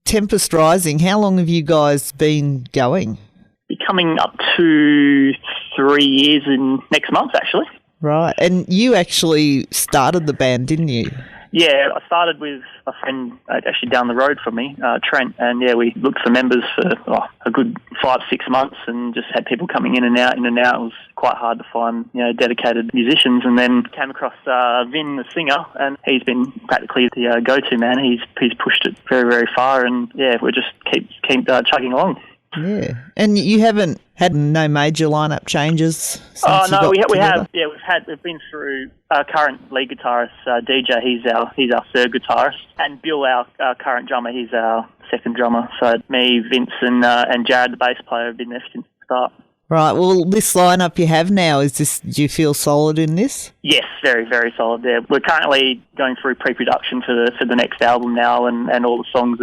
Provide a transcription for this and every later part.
Tempest Rising, how long have you guys been going? Be coming up to 3 years in next month, actually. Right, and you actually started the band, didn't you? Yeah, I started with a friend actually down the road from me, Trent, and yeah, we looked for members for a good 5-6 months and just had people coming in and out. It was quite hard to find, dedicated musicians, and then came across Vin, the singer, and he's been practically the go-to man. He's pushed it very, very far, and yeah, we just keep chugging along. Yeah, and you haven't had no major lineup changes since Oh no, we together? have. Yeah, we've been through our current lead guitarist, DJ. He's our third guitarist, and Bill, our current drummer, he's our second drummer. So me, Vince, and Jared, the bass player, have been there since the start. Right. Well, this lineup you have now, do you feel solid in this? Yes, very, very solid there. We're currently going through pre-production for the next album now, and all the songs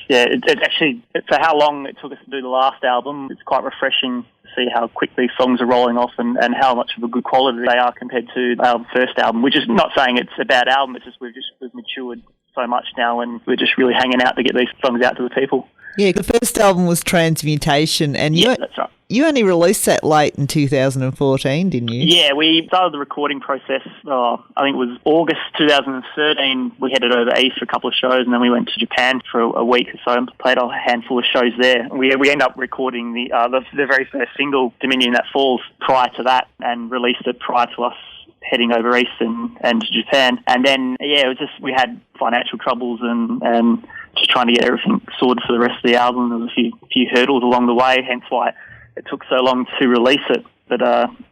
it's actually, for how long it took us to do the last album, it's quite refreshing to see how quickly songs are rolling off and how much of a good quality they are compared to our first album, which is not saying it's a bad album, it's just we've matured so much now, and we're just really hanging out to get these songs out to the people. Yeah, the first album was Transmutation, and that's right. You only released that late in 2014, didn't you? Yeah, we started the recording process, I think it was August 2013. We headed over east for a couple of shows, and then we went to Japan for a week or so and played a handful of shows there. We ended up recording the very first single, Dominion That Falls, prior to that, and released it prior to us heading over east and to Japan. And then, it was just, we had financial troubles and just trying to get everything sorted for the rest of the album. There was a few hurdles along the way, hence why it took so long to release it. But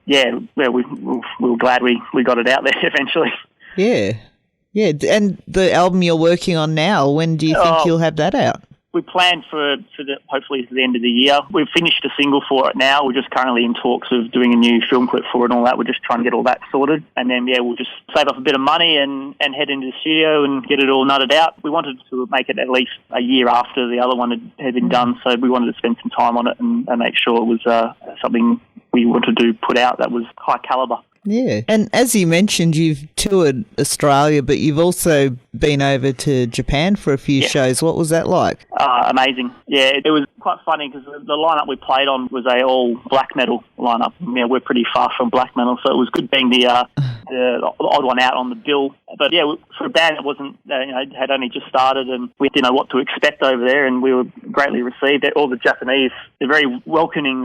we were glad we got it out there eventually. Yeah. And the album you're working on now, when do you think you'll have that out? We planned for hopefully to the end of the year. We've finished a single for it now. We're just currently in talks of doing a new film clip for it and all that. We're just trying to get all that sorted. And then, we'll just save up a bit of money and head into the studio and get it all nutted out. We wanted to make it at least a year after the other one had been done, so we wanted to spend some time on it and make sure it was something we wanted to put out that was high calibre. Yeah, and as you mentioned, you've toured Australia, but you've also been over to Japan for a few shows. What was that like? Amazing. Yeah, it was quite funny because the lineup we played on was a all black metal lineup. We're pretty far from black metal, so it was good being the odd one out on the bill. But for a band that wasn't, had only just started, and we didn't know what to expect over there, and we were greatly received. All the Japanese, they're very welcoming.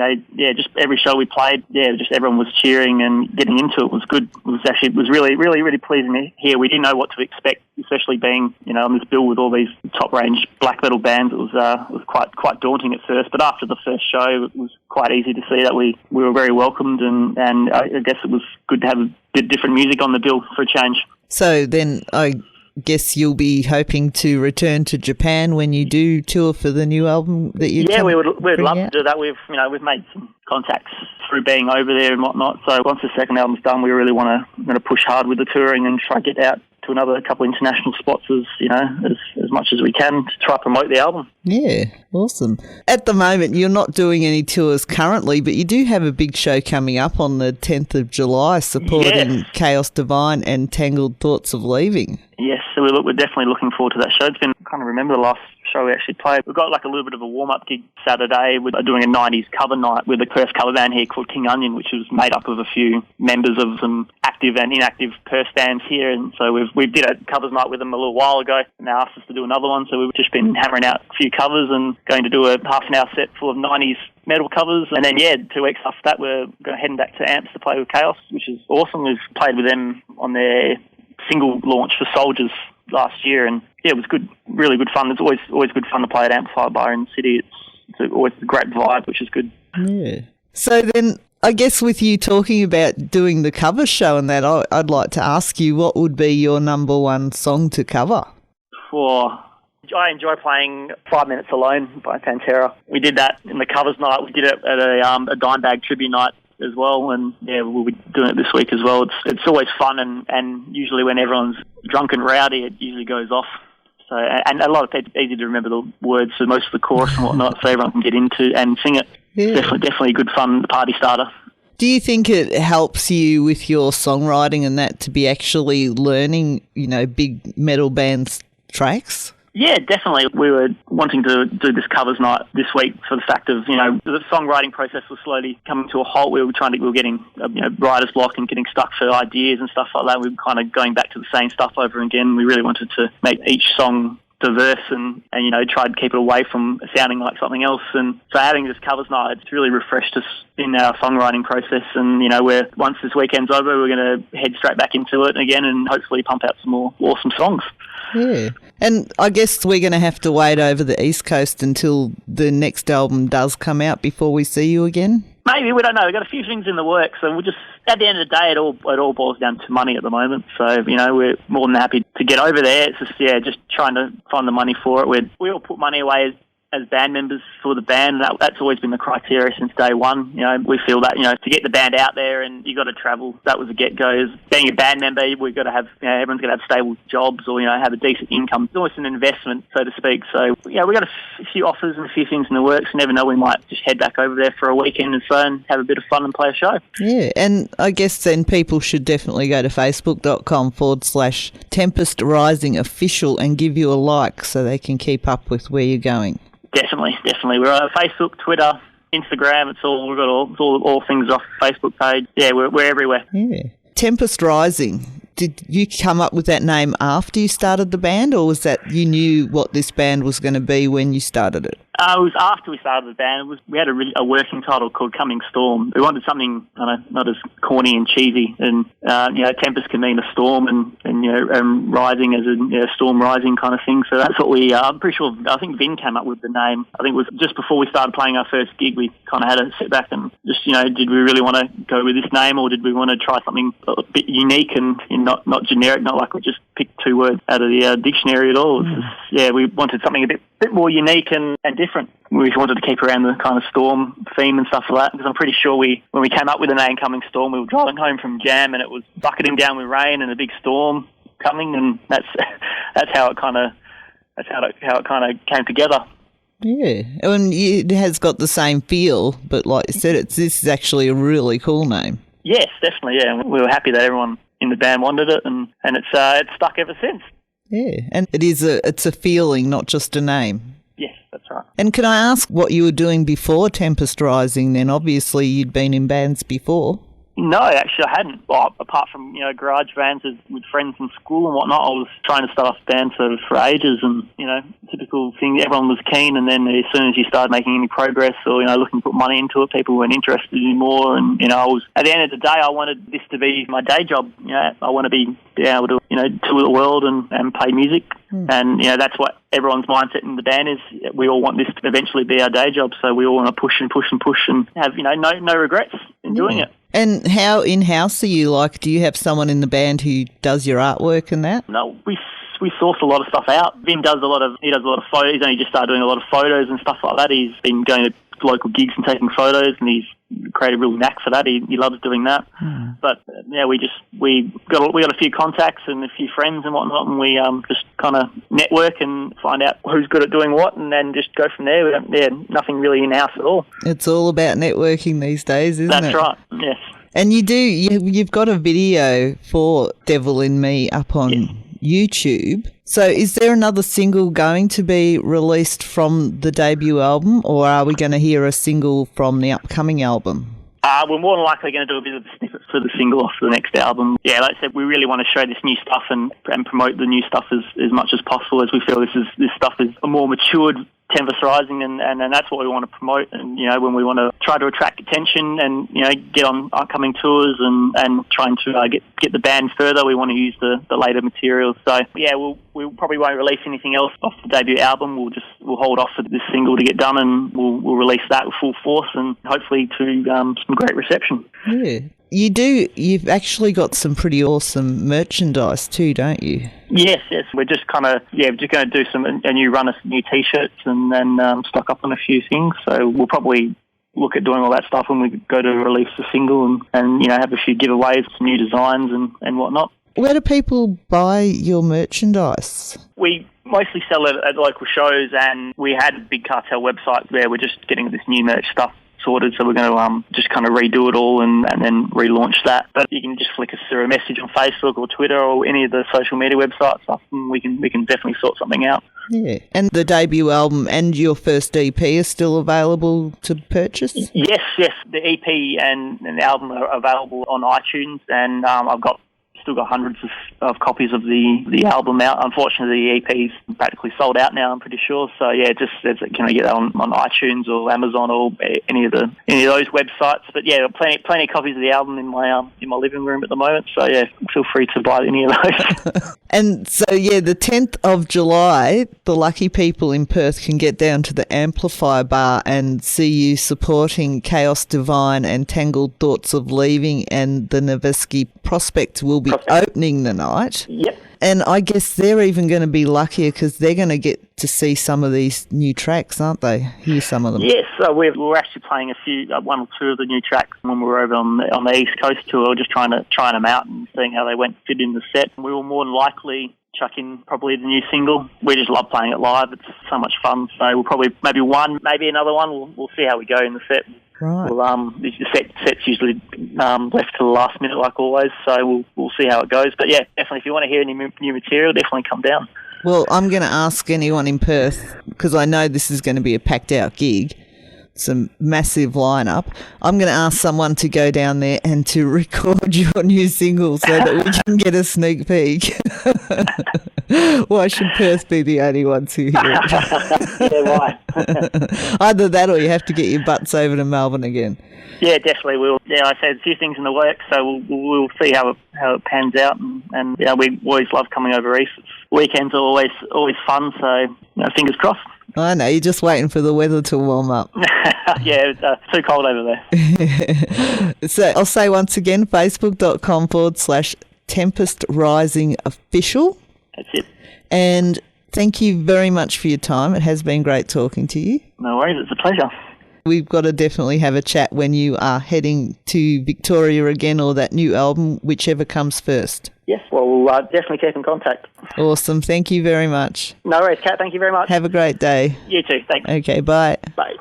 Just every show we played, just everyone was cheering and getting into it was good. It was really, really, really pleasing to hear. We didn't know what to expect, especially being, on this bill with all these top range black metal bands. It was quite daunting at first, but after the first show, it was quite easy to see that we were very welcomed, and I guess it was good to have a bit different music on the bill for a change. So then I guess you'll be hoping to return to Japan when you do tour for the new album that you we'd love to do that. We've made some contacts through being over there and whatnot. So once the second album's done, we really want to push hard with the touring and try to get out to another couple of international spots as much as we can to try to promote the album. Yeah, awesome. At the moment, you're not doing any tours currently, but you do have a big show coming up on the 10th of July supporting Chaos Divine and Tangled Thoughts of Leaving. Yes, so we're definitely looking forward to that show. I can't remember the last show we actually played. We've got a little bit of a warm-up gig Saturday. We're doing a 90s cover night with a Perth cover band here called King Onion, which is made up of a few members of some active and inactive Perth bands here. And so we did a covers night with them a little while ago, and they asked us to do another one. So we've just been hammering out a few covers and going to do a half-an-hour set full of 90s metal covers. And then, 2 weeks after that, we're heading back to Amps to play with Chaos, which is awesome. We've played with them on their single launch for Soldiers last year, and it was good, really good fun. It's always good fun to play at Amplifier Bar in the city. It's always a great vibe, which is good. Yeah. So then, I guess with you talking about doing the cover show and that, I'd like to ask you, what would be your number one song to cover? I enjoy playing 5 Minutes Alone by Pantera. We did that in the covers night. We did it at a Dimebag tribute night as well, and we'll be doing it this week as well. It's always fun, and usually when everyone's drunk and rowdy, it usually goes off. So, and a lot of people, easy to remember the words for most of the chorus and whatnot, so everyone can get into and sing it. Yeah. Definitely good fun party starter. Do you think it helps you with your songwriting and that to be actually learning, big metal bands' tracks? Yeah, definitely. We were wanting to do this covers night this week for the fact of, the songwriting process was slowly coming to a halt. We were getting, writer's block and getting stuck for ideas and stuff like that. We were kind of going back to the same stuff over again. We really wanted to make each song diverse and try to keep it away from sounding like something else. And so having this covers night, it's really refreshed us in our songwriting process. And, once this weekend's over, we're going to head straight back into it again and hopefully pump out some more awesome songs. Yeah. And I guess we're going to have to wait over the East Coast until the next album does come out before we see you again? Maybe, we don't know. We've got a few things in the works, and we'll just, at the end of the day, it all boils down to money at the moment. So, we're more than happy to get over there. It's just trying to find the money for it. We all put money away as band members for the band. That's always been the criteria since day one. We feel that, to get the band out there and you got to travel. That was the get-go. Being a band member, we've got to have, everyone's got to have stable jobs or, have a decent income. It's always an investment, so to speak. So, we got a few offers and a few things in the works. You never know, we might just head back over there for a weekend and so and have a bit of fun and play a show. Yeah, and I guess then people should definitely go to facebook.com/Tempest Rising Official and give you a like so they can keep up with where you're going. Definitely. We're on Facebook, Twitter, Instagram. It's all things off the Facebook page. Yeah, we're everywhere. Yeah. Tempest Rising. Did you come up with that name after you started the band, or was that you knew what this band was going to be when you started it? It was after we started the band. We had a working title called Coming Storm. We wanted something, not as corny and cheesy. And, Tempest can mean a storm and rising as a storm rising kind of thing. So that's what I'm pretty sure, I think Vin came up with the name. I think it was just before we started playing our first gig, we kind of had to sit back and just, did we really want to go with this name, or did we want to try something a bit unique and not generic, not like we just picked two words out of the dictionary at all. We wanted something a bit more unique and different. We wanted to keep around the kind of storm theme and stuff like that, because I'm pretty sure when we came up with the name Coming Storm, we were driving home from Jam and it was bucketing down with rain and a big storm coming, and that's how it kind of came together. Yeah, and it has got the same feel, but like you said, this is actually a really cool name. Yes, definitely. Yeah, we were happy that everyone in the band wanted it, and it's stuck ever since. Yeah, and it's a feeling, not just a name. Yes, that's right. And can I ask what you were doing before Tempest Rising then? Obviously you'd been in bands before. No, actually I hadn't. Well, apart from, garage bands with friends in school and whatnot, I was trying to start off bands for ages, and, typical thing, everyone was keen, and then as soon as you started making any progress or, looking to put money into it, people weren't interested anymore. And, I was, at the end of the day, I wanted this to be my day job. I want to be able to, tour the world and play music. And, that's what everyone's mindset in the band is. We all want this to eventually be our day job, so we all want to push and have, no regrets in doing it. And how in-house are you? Like, do you have someone in the band who does your artwork and that? No, we source a lot of stuff out. Vin does a lot of photos. He's only just started doing a lot of photos and stuff like that. He's been going to local gigs and taking photos, and he's created a real knack for that. He loves doing that. But we got a few contacts and a few friends and whatnot, and we just kind of network and find out who's good at doing what, and then just go from there. We don't, nothing really in-house at all. It's all about networking these days, isn't it? That's right, yes. And you've got a video for Devil in Me up on YouTube. So is there another single going to be released from the debut album, or are we going to hear a single from the upcoming album? We're more than likely going to do a bit of a snippet for the single off the next album. Yeah, like I said, we really want to show this new stuff and promote the new stuff as much as possible, as we feel this stuff is a more matured Tempest Rising, and that's what we want to promote. And, when we want to try to attract attention and, get on upcoming tours and trying to get the band further, we want to use the later materials. So, yeah, we probably won't release anything else off the debut album. We'll hold off for this single to get done, and we'll release that with full force and hopefully to some great reception. Yeah. You've actually got some pretty awesome merchandise too, don't you? Yes. We're just kind of, just going to do a new run of new T-shirts and then stock up on a few things. So we'll probably look at doing all that stuff when we go to release the single and have a few giveaways, some new designs and whatnot. Where do people buy your merchandise? We mostly sell it at local shows, and we had a big cartel website where we're just getting this new merch stuff sorted, so we're going to just kind of redo it all and then relaunch that. But you can just flick us through a message on Facebook or Twitter or any of the social media website stuff, and we can definitely sort something out. Yeah. And the debut album and your first EP are still available to purchase? Yes. The EP and the album are available on iTunes, and I've still got hundreds of copies of the album out. Unfortunately, the EP's practically sold out now, I'm pretty sure. So yeah, just can I get that on iTunes or Amazon or any of those websites? But yeah, plenty of copies of the album in my living room at the moment. So yeah, feel free to buy any of those. And so yeah, the 10th of July, the lucky people in Perth can get down to the Amplifier Bar and see you supporting Chaos Divine and Tangled Thoughts of Leaving, and the Nevesky Prospect will be opening the night. Yep. And I guess they're even going to be luckier because they're going to get to see some of these new tracks, aren't they? Hear some of them. Yes, we're actually playing one or two of the new tracks when we were over on the East Coast tour, just trying them out and seeing how they fit in the set. We will more than likely chuck in probably the new single. We just love playing it live. It's so much fun. So we'll probably maybe another one. We'll see how we go in the set. Right. The set's usually left to the last minute, like always. So we'll see how it goes. But yeah, definitely, if you want to hear any new material, definitely come down. Well, I'm going to ask anyone in Perth, because I know this is going to be a packed out gig. It's a massive lineup. I'm going to ask someone to go down there and to record your new single so that we can get a sneak peek. Why should Perth be the only ones who hear it? Yeah, right. Either that or you have to get your butts over to Melbourne again. Yeah, definitely will. Yeah, I said a few things in the works, so we'll see how it pans out. And yeah, we always love coming over east. Weekends are always fun, so fingers crossed. I know, you're just waiting for the weather to warm up. Yeah, it's too cold over there. So I'll say once again, facebook.com/Tempest Rising Official. That's it. And thank you very much for your time. It has been great talking to you. No worries, it's a pleasure. We've got to definitely have a chat when you are heading to Victoria again, or that new album, whichever comes first. Yes, well, we'll definitely keep in contact. Awesome. Thank you very much. No worries, Kat. Thank you very much. Have a great day. You too. Thanks. Okay, bye. Bye.